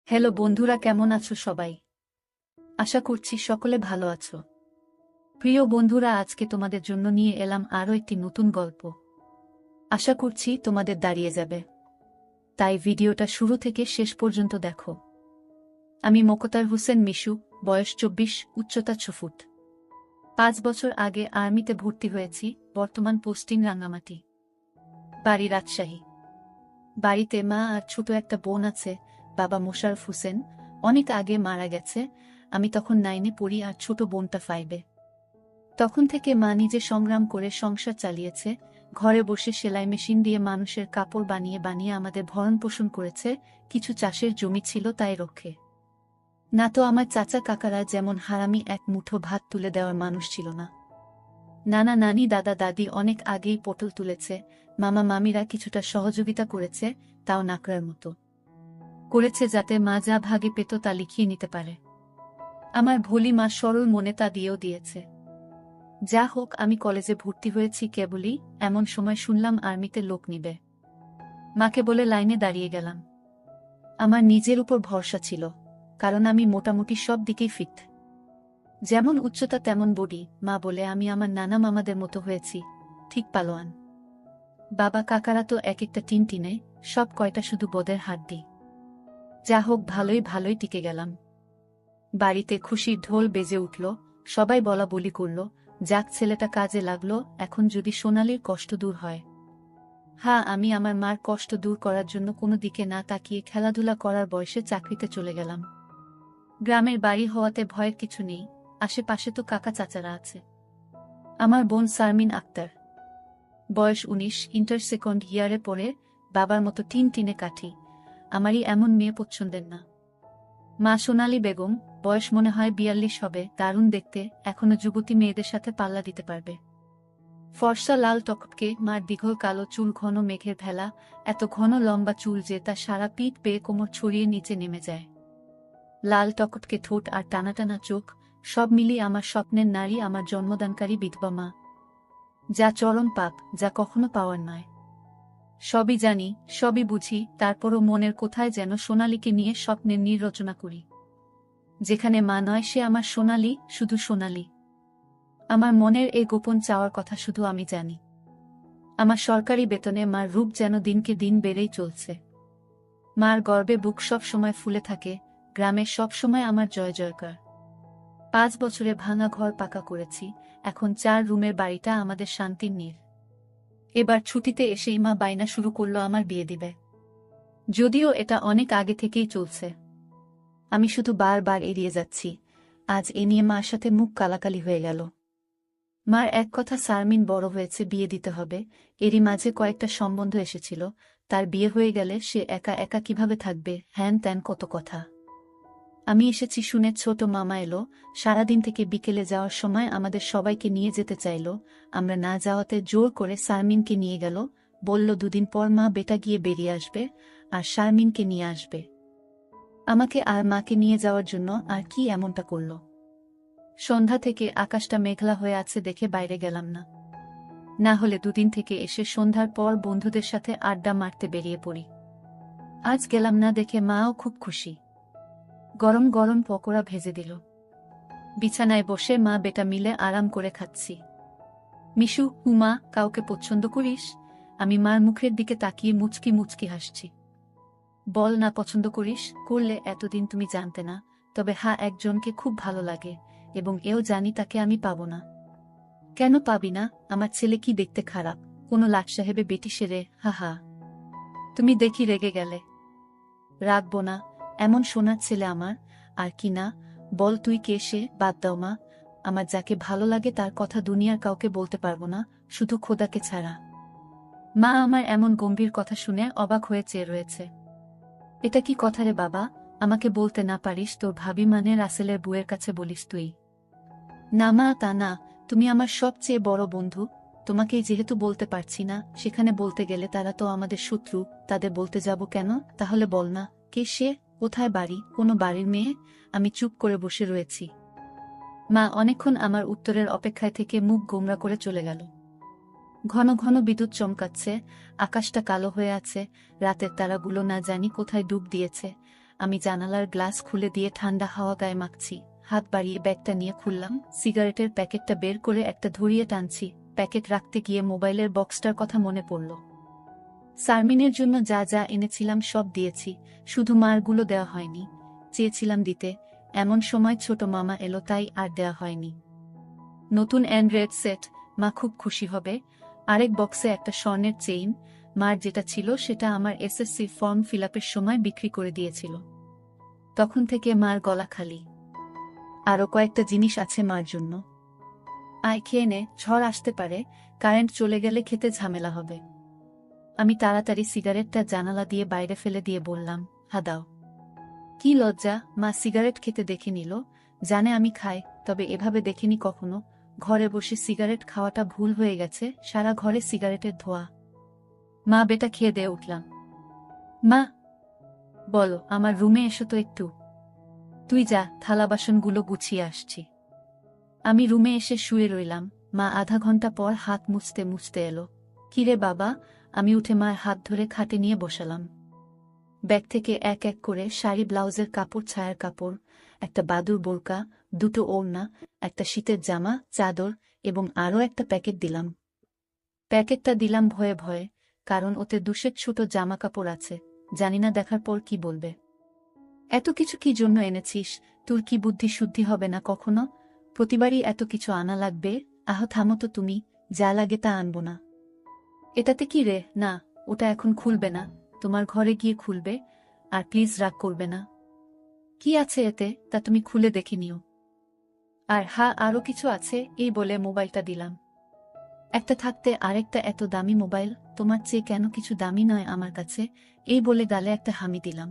Hello বন্ধুরা, কেমন আছো সবাই? আশা করছি সকলে ভালো আছো। প্রিয় বন্ধুরা, আজকে তোমাদের জন্য নিয়ে এলাম আরও একটি নতুন গল্প। আশা করছি তোমাদের দাঁড়িয়ে যাবে, তাই ভিডিওটা শুরু থেকে শেষ পর্যন্ত দেখো। আমি মোকতার হোসেন মিশু, বয়স 24, উচ্চতা 6 ফুট। 5 বছর আগে আর্মিতে ভর্তি হয়েছি, বর্তমান পোস্টিং রাঙ্গামাটি। বাড়ি রাজশাহী। বাড়িতে মা আর ছোট একটা বোন আছে। বাবা মোশাররফ হোসেন অনেক আগে মারা গেছে। আমি তখন 9-এ পড়ি আর ছোট বোনটা 5-এ। তখন থেকে মা নিজে সংগ্রাম করে সংসার চালিয়েছে। ঘরে বসে সেলাই মেশিন দিয়ে মানুষের কাপড় বানিয়ে বানিয়ে আমাদের ভরণ পোষণ করেছে। কিছু চাষের জমি ছিল, তাই রক্ষে। না তো আমার চাচা কাকারা যেমন হারামি এক মুঠো ভাত তুলে দেওয়ার মানুষ ছিল না। নানা নানি দাদা দাদি অনেক আগেই পটল তুলেছে। মামা মামিরা কিছুটা সহযোগিতা করেছে, তাও নাকড়ার মতো করেছে, যাতে মা যা ভাগে পেত তা লিখিয়ে নিতে পারে। আমার ভোলি মা সরল মনে তা দিয়েও দিয়েছে। যা হোক, আমি কলেজে ভর্তি হয়েছি কেবলই, এমন সময় শুনলাম আর্মিতে লোক নিবে। মাকে বলে লাইনে দাঁড়িয়ে গেলাম। আমার নিজের উপর ভরসা ছিল, কারণ আমি মোটামুটি সব দিকেই ফিট। যেমন উচ্চতা তেমন বডি। মা বলে আমি আমার নানা মামাদের মতো হয়েছি, ঠিক পালোয়ান। বাবা কাকারা তো এক একটা টিনে, সব কয়টা শুধু বদের হাড্ডি। যা হোক, ভালোই ভালোই টিকে গেলাম। বাড়িতে খুশির ঢোল বেজে উঠল, সবাই বলা বলি করল, যাক ছেলেটা কাজে লাগলো, এখন যদি সোনালির কষ্ট দূর হয়। হ্যাঁ, আমি আমার মার কষ্ট দূর করার জন্য কোনো দিকে না তাকিয়ে খেলাধুলা করার বয়সে চাকরিতে চলে গেলাম। গ্রামের বাড়ি হওয়াতে ভয়ের কিছু নেই, আশেপাশে তো কাকা চাচারা আছে। আমার বোন শারমিন আক্তার, বয়স 19, ইন্টার সেকেন্ড ইয়ারে পড়ে। বাবার মতো টিনে কাঠি। আমারই এমন মেয়ে পছন্দের না। মা সোনালী বেগম, বয়স মনে হয় 42 হবে, দারুণ দেখতে, এখনো যুবতী মেয়েদের সাথে পাল্লা দিতে পারবে। ফর্সা লাল টকটকে, মার দীঘল কালো চুল, ঘন মেঘের ভেলা, এত ঘন লম্বা চুল যে তা সারা পিঠ পেয়ে কোমর ছড়িয়ে নিচে নেমে যায়। লাল টকটকে ঠোঁট আর টানা টানা চোখ, সব মিলিয়ে আমার স্বপ্নের নারী, আমার জন্মদানকারী বিধবা মা। যা চরম পাপ, যা কখনো পাওয়ার নয়। সবই জানি, সবই বুঝি, তারপরও মনের কোথায় যেন সোনালীকে নিয়ে স্বপ্নের নীড় রচনা করি। যেখানে মা নয়, সে আমার সোনালী, শুধু সোনালী। আমার মনের এই গোপন চাওয়ার কথা শুধু আমি জানি। আমার সরকারি বেতনে মার রূপ যেন দিনকে দিন বেড়েই চলছে। মার গর্বে বুক সব সময় ফুলে থাকে, গ্রামে সব সময় আমার জয় জয়কার। 5 বছরে ভাঙা ঘর পাকা করেছি, এখন 4 রুমের বাড়িটা আমাদের শান্তির নীড়। এবার ছুটিতে এসেই মা বায়না শুরু করলো আমার বিয়ে দিবে। যদিও এটা অনেক আগে থেকেই চলছে, আমি শুধু বারবার এড়িয়ে যাচ্ছি। আজ এ নিয়ে মার সাথে মুখ কালাকালি হয়ে গেল। মার এক কথা, শারমিন বড় হয়েছে, বিয়ে দিতে হবে। এরই মাঝে কয়েকটা সম্বন্ধ এসেছিল, তার বিয়ে হয়ে গেলে সে একা একা কিভাবে থাকবে, হ্যান ত্যান কত কথা। আমি এসেছি শুনে ছোট মামা এলো, সারাদিন থেকে বিকেলে যাওয়ার সময় আমাদের সবাইকে নিয়ে যেতে চাইল। আমরা না যাওয়াতে জোর করে শারমিনকে নিয়ে গেল, বলল 2 দিন পর মা বেটা গিয়ে বেরিয়ে আসবে, আর শারমিনকে নিয়ে আসবে। আমাকে আর মাকে নিয়ে যাওয়ার জন্য আর কি এমনটা করল। সন্ধ্যা থেকে আকাশটা মেঘলা হয়ে আছে দেখে বাইরে গেলাম না। না হলে 2 দিন থেকে এসে সন্ধ্যার পর বন্ধুদের সাথে আড্ডা মারতে বেরিয়ে পড়ি। আজ গেলাম না দেখে মাও খুব খুশি। গরম গরম পকোড়া ভেজে দিল। বিছানায় বসে মা বেটা মিলে আরাম করে খাচ্ছি। মিশু, হুমা, কাউকে পছন্দ করিস? আমি মার মুখের দিকে তাকিয়ে মুচকি মুচকি হাসছি। বল না পছন্দ করিস, করলে এতদিন তুমি জানতে না। তবে হ্যাঁ, একজনকে খুব ভালো লাগে, এবং এও জানি তাকে আমি পাবো না। কেন পাবি না? আমার ছেলে কি দেখতে খারাপ? কোনো লাট সাহেবে বেটি সেরে? হা হা। তুমি দেখি রেগে গেলে। রাখবো না, এমন সোনার ছেলে আমার। আর কি না, বল তুই কে সে? বাদ দাও মা, আমার যাকে ভালো লাগে তার কথা দুনিয়ার কাউকে বলতে পারবো না, শুধু খোদাকে ছাড়া। মা আমার এমন গম্ভীর কথা শুনে অবাক হয়ে চেয়ে রয়েছে। এটা কি কথা রে বাবা? আমাকে বলতে না পারিস তোর ভাবি মানে রাসেলের বুয়ের কাছে বলিস তুই? না মা, তা না, তুমি আমার সবচেয়ে বড় বন্ধু। তোমাকেই যেহেতু বলতে পারছি না, সেখানে বলতে গেলে তারা তো আমাদের শত্রু, তাদের বলতে যাব কেন? তাহলে বল না, কে সে? কোথায় বাড়ি? কোনো বাড়ির মেয়ে? আমি চুপ করে বসে রয়েছি। মা অনেকক্ষণ আমার উত্তরের অপেক্ষায় থেকে মুখ গোমড়া করে চলে গেল। ঘন ঘন বিদ্যুৎ চমকাচ্ছে, আকাশটা কালো হয়ে আছে, রাতের তারাগুলো না জানি কোথায় ডুব দিয়েছে। আমি জানালার গ্লাস খুলে দিয়ে ঠান্ডা হাওয়া গায়ে মাখছি। হাত বাড়িয়ে ব্যাগটা নিয়ে খুললাম, সিগারেটের প্যাকেটটা বের করে একটা ধরিয়ে টানছি। প্যাকেট রাখতে গিয়ে মোবাইলের বক্সটার কথা মনে পড়ল। সারমিনের জন্য যা যা এনেছিলাম সব দিয়েছি, শুধু মারগুলো দেওয়া হয়নি। চেয়েছিলাম দিতে, এমন সময় ছোট মামা এলো, তাই আর দেওয়া হয়নি। নতুন অ্যান্ড্রয়েড সেট, মা খুব খুশি হবে। আরেক বক্সে একটা স্বর্ণের চেইন, মার যেটা ছিল সেটা আমার এসএসসি ফর্ম ফিলআপের সময় বিক্রি করে দিয়েছিল। তখন থেকে মার গলা খালি। আরও কয়েকটা জিনিস আছে মার জন্য। আয় খেয়ে নে, ঝড় আসতে পারে, কারেন্ট চলে গেলে খেতে ঝামেলা হবে। আমি তাড়াতাড়ি সিগারেটটা জানালা দিয়ে বাইরে ফেলে দিয়ে বললাম, হা দাও। কি লজ্জা! মা সিগারেট খেতে দেখে নিল, জানে আমি খাই, তবে এভাবে দেখিনি কখনো। ঘরে বসে সিগারেট খাওয়াটা ভুল হয়ে গেছে, সারা ঘরে সিগারেটের ধোঁয়া। মা বেটা খেয়ে দিয়ে উঠলাম। মা বলো, আমার রুমে এসো তো একটু। তুই যা, থালা বাসনগুলো গুছিয়ে আসছি। আমি রুমে এসে শুয়ে রইলাম। মা আধা ঘন্টা পর হাত মুছতে মুছতে এলো। কিরে বাবা? আমি উঠে মার হাত ধরে খাটে নিয়ে বসালাম। ব্যাগ থেকে এক এক করে শাড়ি, ব্লাউজের কাপড়, ছায়ার কাপড়, একটা বাদুর বোরকা, দুটো ওড়না, একটা শীতের জামা, চাদর এবং আরও একটা প্যাকেট দিলাম। প্যাকেটটা দিলাম ভয়ে ভয়ে, কারণ ওতে দুশের ছোট জামা কাপড় আছে। জানি না দেখার পর কি বলবে। এত কিছু কি জন্য এনেছিস? তোর কি বুদ্ধি শুদ্ধি হবে না কখনো? প্রতিবারই এত কিছু আনা লাগবে? আহ থামো তো তুমি, যা লাগে তা আনবো না। এটাতে কি রে? না, ওটা এখন খুলবে না, তোমার ঘরে গিয়ে খুলবে। আর প্লিজ রাগ করবে না। কি আছে এতে, তা তুমি খুলে দেখে নিও। আর হ্যাঁ, আরও কিছু আছে, এই বলে মোবাইলটা দিলাম। একটা থাকতে আরেকটা এত দামি মোবাইল, তোমার চেয়ে কেন কিছু দামি নয় আমার কাছে? এই বলে গালে একটা হামি দিলাম।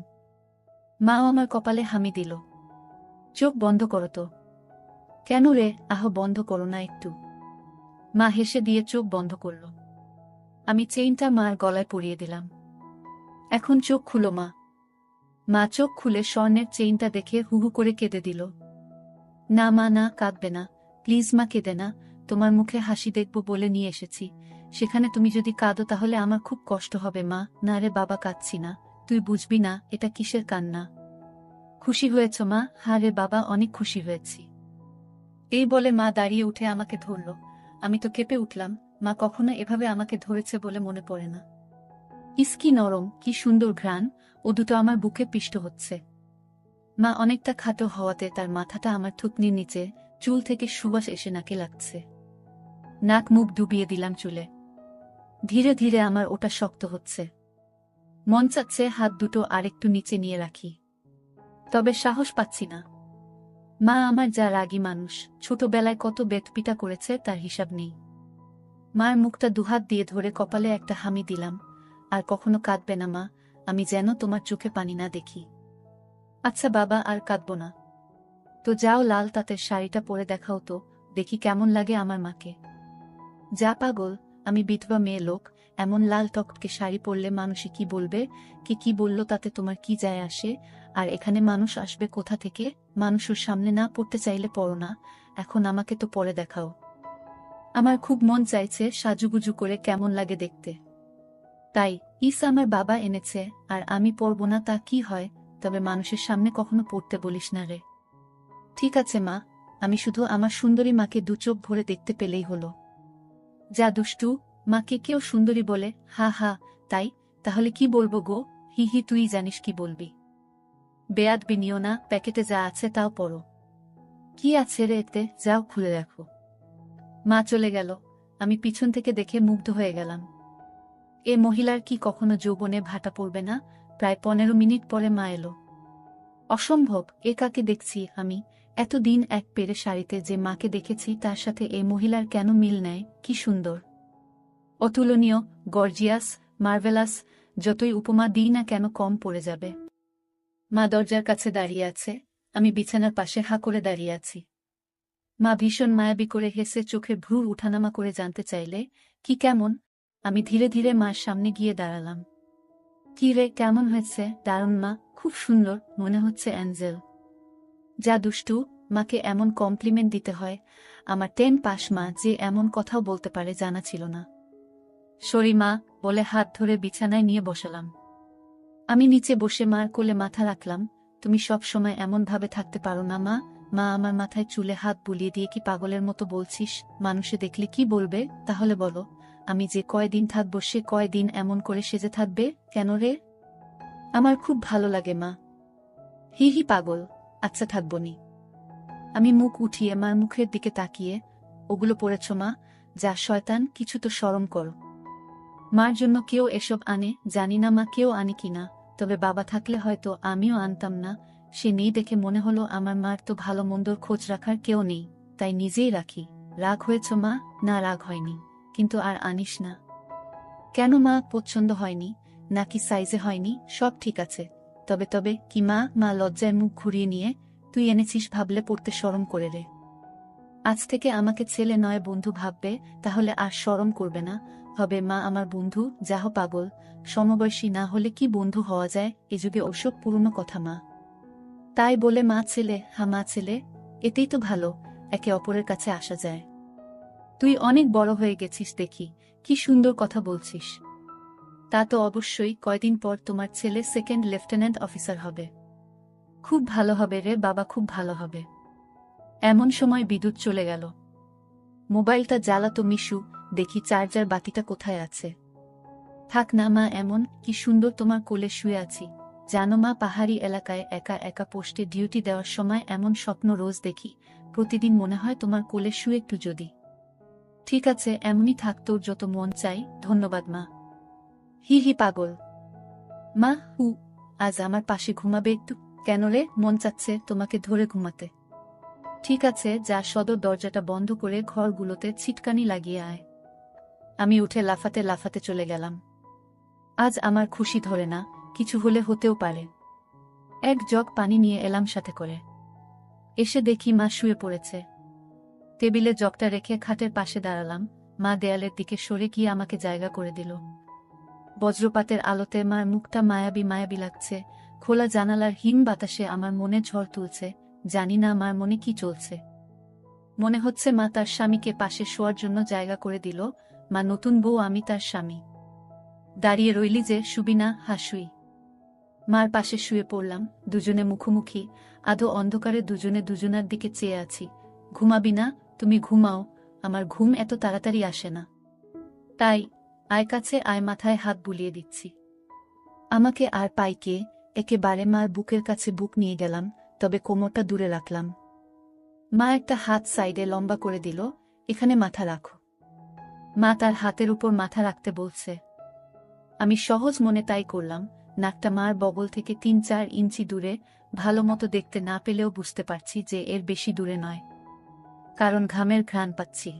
মাও আমার কপালে হামি দিল। চোখ বন্ধ করো তো। কেন রে? আহ বন্ধ করো না একটু। মা হেসে দিয়ে চোখ বন্ধ করল। আমি চেইনটা মার গলায় পরিয়ে দিলাম। এখন চোখ খুলো মা। মা চোখ খুলে স্বর্ণের চেইনটা দেখে হুহু করে কেঁদে দিল। না মা, না, কাঁদবে না, প্লিজ মা, কেঁদে না। তোমার মুখে হাসি দেখব বলে নিয়ে এসেছি, সেখানে তুমি যদি কাঁদো তাহলে আমার খুব কষ্ট হবে মা। না রে বাবা, কাঁদছি না, তুই বুঝবি না এটা কিসের কান্না। খুশি হয়েছ মা? হ্যাঁ রে বাবা, অনেক খুশি হয়েছি। এই বলে মা দাঁড়িয়ে উঠে আমাকে ধরল। আমি তো কেঁপে উঠলাম। মা কখনো এভাবে আমাকে ধরেছে বলে মনে পড়ে না। ইস কি নরম, কি সুন্দর ঘ্রাণ! ও দুটো আমার বুকে পিষ্ট হচ্ছে। মা অনেকটা খাটো হওয়াতে তার মাথাটা আমার থুতনির নিচে, চুল থেকে সুবাস এসে নাকে লাগছে। নাক মুখ ডুবিয়ে দিলাম চুলে। ধীরে ধীরে আমার ওটা শক্ত হচ্ছে। মন চাচ্ছে হাত দুটো আরেকটু নিচে নিয়ে রাখি, তবে সাহস পাচ্ছি না। মা আমার যা রাগী মানুষ, ছোটবেলায় কত বেতপিটা করেছে তার হিসাব নেই। মার মুখটা দুহাত দিয়ে ধরে কপালে একটা হামি দিলাম। আর কখনো কাঁদবে না মা, আমি যেন তোমার চোখে পানি না দেখি। আচ্ছা বাবা, আর কাঁদব না। তো যাও, লাল তাঁতের শাড়িটা পরে দেখাও তো, দেখি কেমন লাগে আমার মাকে। যা পাগল, আমি বিধবা মেয়ে লোক, এমন লাল টকটকে শাড়ি পরলে মানুষে কি বলবে? কি বলল তাতে তোমার কি যায় আসে? আর এখানে মানুষ আসবে কোথা থেকে? মানুষের সামনে না পড়তে চাইলে পড়ো না, এখন আমাকে তো পরে দেখাও। আমার খুব মন চাইছে সাজুগুজু করে কেমন লাগে দেখতে। তাই আমার বাবা এনেছে, আর আমি পরব না তা কি হয়? তবে মানুষের সামনে কখনো পড়তে বলিস না রে। ঠিক আছে মা, আমি শুধু আমার সুন্দরী মাকে দু চোখ ভরে দেখতে পেলেই হলো। যা দুষ্টু, মাকে কেউ সুন্দরী বলে? হা হা, তাই? তাহলে কি বলবো গো? হি হি, তুই জানিস কি বলবি। বেয়াদবি নিও না, প্যাকেটে যা আছে তাও পড়ো। কি আছে রে এতে? যাও খুলে দেখো। মা চলে গেল। আমি পিছন থেকে দেখে মুগ্ধ হয়ে গেলাম। এ মহিলার কি কখনো যৌবনে ভাটা পড়বে না? প্রায় 15 মিনিট পরে মা এলো। অসম্ভব, এ কাকে দেখছি আমি? এতদিন এক পেরে শাড়িতে যে মাকে দেখেছি তার সাথে এই মহিলার কেন মিল নেয়? কি সুন্দর, অতুলনীয়, গর্জিয়াস, মার্ভেলাস, যতই উপমা দিই না কেন কম পড়ে যাবে। মা দরজার কাছে দাঁড়িয়ে আছে, আমি বিছানার পাশে হা করে দাঁড়িয়ে আছি। মা ভীষণ মায়াবী করে হেসে চোখের ভ্রু উঠানামা করে জানতে চাইলে, কি কেমন? আমি ধীরে ধীরে মার সামনে গিয়ে দাঁড়ালাম। কি রে, কেমন হয়েছে? দারুণ মা, খুব সুন্দর, মনে হচ্ছে অ্যাঞ্জেল। যা দুষ্টু, মাকে এমন কমপ্লিমেন্ট দিতে হয়? আমার 10 পাস মা যে এমন কথাও বলতে পারে জানা ছিল না। সরি মা, বলে হাত ধরে বিছানায় নিয়ে বসালাম। আমি নিচে বসে মার কোলে মাথা রাখলাম। তুমি সব সময় এমন ভাবে থাকতে পারো না মা। মা আমার মাথায় চুলে হাত বুলিয়ে দিয়ে কি পাগলের মতো বলছিস? মানুষে দেখলে কি বলবে? তাহলে বলো, আমি যে কয়দিন থাকবো সে কয়দিন এমন করে সেজে থাকবে কেন রে? আমার খুব ভালো লাগে মা। হি হি পাগল, আচ্ছা থাকবনি। আমি মুখ উঠিয়ে মার মুখের দিকে তাকিয়ে, ওগুলো পড়েছ মা? যা শয়তান, কিছু তো শরম করো। মার জন্য কেউ এসব আনে জানি না মা, কেউ আনে কিনা, তবে বাবা থাকলে হয়তো আমিও আনতাম না। সে নেই দেখে মনে হলো আমার মার তো ভালো মন্দর খোঁজ রাখার কেউ নেই, তাই নিজেই রাখি। রাগ হয়েছ মা? না রাগ হয়নি, কিন্তু আর আনিস না কেন মা? পছন্দ হয়নি নাকি সাইজে হয়নি? সব ঠিক আছে। তবে তবে কি মা? মা লজ্জায় মুখ ঘুরিয়ে নিয়ে, তুই এনেছিস ভাবলে পড়তে শরম করে রে। আজ থেকে আমাকে ছেলে নয় বন্ধু ভাববে, তাহলে আর শরম করবে না। হবে মা আমার বন্ধু। যাহ পাগল, সমবয়সী না হলে কি বন্ধু হওয়া যায়? এ যুগে ওসব পুরনো কথা মা। তাই বলে মা ছেলে, হা মা ছেলে, এতেই তো ভালো, একে অপরের কাছে আসা যায়। তুই অনেক বড় হয়ে গেছিস দেখি, কি সুন্দর কথা বলছিস। তা তো অবশ্যই, কয়দিন পর তোমার ছেলে সেকেন্ড লেফটেন্যান্ট অফিসার হবে। খুব ভালো হবে রে বাবা, খুব ভালো হবে। এমন সময় বিদ্যুৎ চলে গেল। মোবাইলটা জ্বালাতো মিশু, দেখি চার্জার বাতিটা কোথায় আছে। থাক না মা, এমন কি সুন্দর তোমার কোলে শুয়ে আছি। জানো মা, পাহাড়ি এলাকায় একা একা পোস্টে ডিউটি দেওয়ার সময় এমন স্বপ্ন রোজ দেখি। প্রতিদিন মনে হয় তোমার কোলে শুয়ে একটু যদি। ঠিক আছে, এমনই থাক, তোর যত মন চাই। ধন্যবাদ মা। হি হি পাগল। মা হু, আজ আমার পাশে ঘুমাবে একটু? কেন রে, মন চাচ্ছে তোমাকে ধরে ঘুমাতে। ঠিক আছে, যা সদর দরজাটা বন্ধ করে ঘরগুলোতে ছিটকানি লাগিয়ে আয়। আমি উঠে লাফাতে লাফাতে চলে গেলাম। আজ আমার খুশি ধরে না, কিছু হলে হতেও পারে। এক জগ পানি নিয়ে এলাম সাথে করে। এসে দেখি মা শুয়ে পড়েছে। টেবিলে জগটা রেখে খাটের পাশে দাঁড়ালাম। মা দেয়ালের দিকে সরে গিয়ে আমাকে জায়গা করে দিল। বজ্রপাতের আলোতে মার মুখটা মায়াবী মায়াবী লাগছে। খোলা জানালার হিম বাতাসে আমার মনে ঝড় তুলছে। জানি না মার মনে কি চলছে। মনে হচ্ছে মা তার স্বামীকে পাশে শোয়ার জন্য জায়গা করে দিল। মা নতুন বউ, আমি তার স্বামী। দাঁড়িয়ে রইলি যে, শুবি না? হাসুই। মার পাশে শুয়ে পড়লাম, দুজনে মুখোমুখি। আধো অন্ধকারে দুজনে দুজনার দিকে চেয়ে আছি। ঘুমাবি না? তুমি ঘুমাও, আমার ঘুম এত তাড়াতাড়ি আসে না। তাই আয় কাছে আয়, মাথায় হাত বুলিয়ে দিচ্ছি। আমাকে আর পাইকে একেবারে মার বুকের কাছে বুক নিয়ে গেলাম, তবে কোমরটা দূরে রাখলাম। মা একটা হাত সাইডে লম্বা করে দিল। এখানে মাথা রাখো। মা তার হাতের উপর মাথা রাখতে বলছে। আমি সহজ মনে তাই করলাম। নাকটা মার বগল থেকে ৩-৪ ইঞ্চি দূরে। ভালো মতো দেখতে না পেলেও বুঝতে পারছি যে এর বেশি দূরে নয়, কারণ ঘামের ঘ্রাণ পাচ্ছি।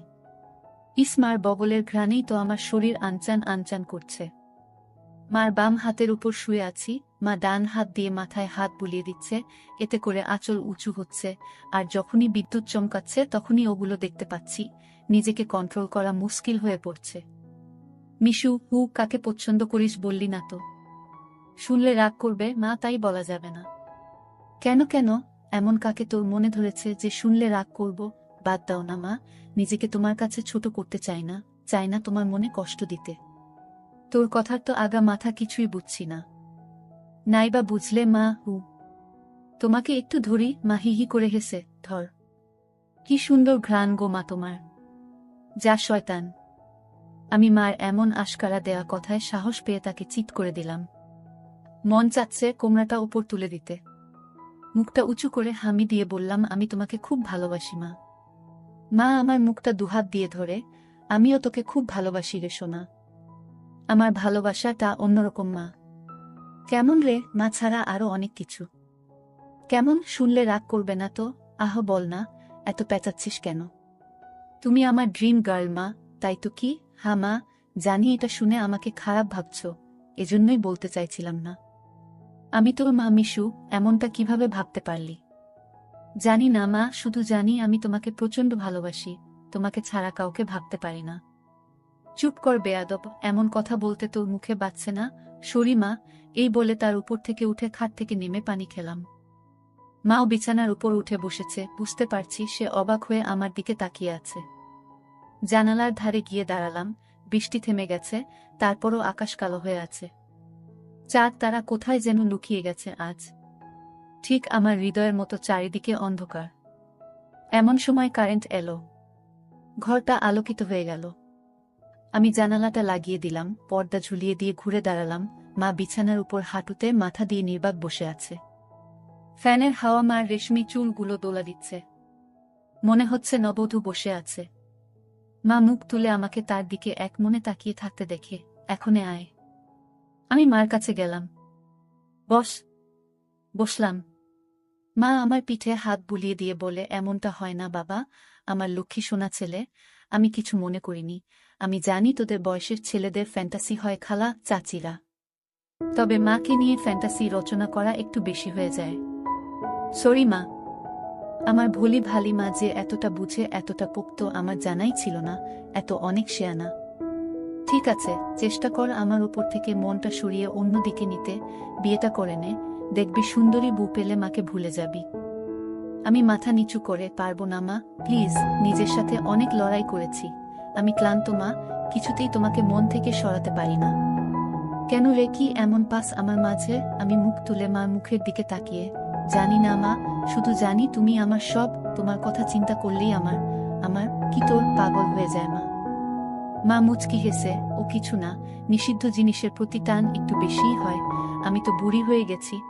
মার বগলের ঘ্রাণেই তো আমার শরীর আনচান আনচান করছে। মার বাম হাতের উপর শুয়ে আছি। মা ডান হাত দিয়ে মাথায় হাত বুলিয়ে দিচ্ছে, এতে করে আঁচল উঁচু হচ্ছে। আর যখনই বিদ্যুৎ চমকাচ্ছে তখনই ওগুলো দেখতে পাচ্ছি। নিজেকে কন্ট্রোল করা মুশকিল হয়ে পড়ছে। মিশু, হু কাকে পছন্দ করিস বললি না তো? শুনলে রাগ করবে মা, তাই বলা যাবে না। কেন কেন, এমন কাকে তোর মনে ধরেছে যে শুনলে রাগ করব? বাদ দাও না মা, নিজেকে তোমার কাছে ছোট করতে চাই না, চাই না তোমার মনে কষ্ট দিতে। তোর কথার তো আগা মাথা কিছুই বুঝছি না। নাইবা বুঝলে মা, হু। তোমাকে একটু ধরি। মা হিহি করে হেসে, ধর। কি সুন্দর ঘ্রাণ গো মা তোমার। যা শয়তান। আমি মার এমন আশকারা দেয়া কথায় সাহস পেয়ে তাকে চিৎ করে দিলাম। মন চাচ্ছে কোমরাটা উপর তুলে দিতে। মুখটা উঁচু করে হামি দিয়ে বললাম, আমি তোমাকে খুব ভালোবাসি মা। মা আমার মুখটা দুহাত দিয়ে ধরে, আমিও তোকে খুব ভালোবাসি রে সোনা। আমার ভালোবাসাটা অন্যরকম মা। কেমন রে? মা ছাড়া আরো অনেক কিছু। কেমন? শুনলে রাগ করবে না তো? আহ বল না, এত পেঁচাচ্ছিস কেন? তুমি আমার ড্রিম গার্ল মা। তাই তো। কি? হ্যাঁ মা, জানি এটা শুনে আমাকে খারাপ ভাবছ, এজন্যই বলতে চাইছিলাম না। আমি তোর মা মিশু, এমনটা কিভাবে ভাবতে পারলি? জানি না মা, শুধু জানি আমি তোমাকে প্রচন্ড ভালোবাসি। তোমাকে ছাড়া কাউকে ভাবতে পারি না। চুপ কর বেয়াদব, এমন কথা বলতে তোর মুখে বাজছে না? সরি মা। এই বলে তার উপর থেকে উঠে খাট থেকে নেমে পানি খেলাম। মাও বিছানার উপর উঠে বসেছে। বুঝতে পারছি সে অবাক হয়ে আমার দিকে তাকিয়ে আছে। জানালার ধারে গিয়ে দাঁড়ালাম। বৃষ্টি থেমে গেছে, তারপরও আকাশ কালো হয়ে আছে। চাঁদ তারা কোথায় যেন লুকিয়ে গেছে আজ। ঠিক আমার হৃদয়ের মতো চারিদিকে অন্ধকার। এমন সময় কারেন্ট এলো। ঘরটা আলোকিত হয়ে গেল। আমি জানালাটা লাগিয়ে দিলাম, পর্দা ঝুলিয়ে দিয়ে ঘুরে দাঁড়ালাম। মা বিছানার উপর হাঁটুতে মাথা দিয়ে নির্বাক বসে আছে। ফ্যানের হাওয়া মার রেশমি চুলগুলো দোলা দিচ্ছে। মনে হচ্ছে নববধূ বসে আছে। মা মুখ তুলে আমাকে তার দিকে এক মনে তাকিয়ে থাকতে দেখে, এখনে আয়। আমি মার কাছে গেলাম। বস। বসলাম। মা আমার পিঠে হাত বুলিয়ে দিয়ে বলে, এমনটা হয় না বাবা, আমার লক্ষ্মী সোনা ছেলে। আমি কিছু মনে করিনি। আমি জানি তোদের বয়সের ছেলেদের ফ্যান্টাসি হয় খালা, চাচিরা। তবে মাকে নিয়ে ফ্যান্টাসি রচনা করা একটু বেশি হয়ে যায়। সরি মা। আমার ভোলি ভালি মা যে এতটা বুঝে, এতটা পোক্ত আমার জানাই ছিল না। এত অনেক শেয়ানা। ঠিক আছে, চেষ্টা কর আমার উপর থেকে মনটা সরিয়ে অন্যদিকে নিতে। বিয়েটা করে নে, দেখবি সুন্দরী বউ পেলে মাকে ভুলে যাবি। আমি মাথা নিচু করে, পারবো না মা, প্লিজ। নিজের সাথে অনেক লড়াই করেছি। আমি ক্লান্ত মা, কিছুতেই তোমাকে মন থেকে সরাতে পারি না। কেন রে, কি এমন পাস আমার মাঝে? আমি মুখ তুলে মার মুখের দিকে তাকিয়ে, জানি না মা, শুধু জানি তুমি আমার সব। তোমার কথা চিন্তা করলেই আমার আমার কি তোর পাগল হয়ে যায় মা। মা মুচকি হেসে, ও কিছু না, নিষিদ্ধ জিনিসের প্রতি টান একটু বেশিই হয়। আমি তো বুড়ি হয়ে গেছি,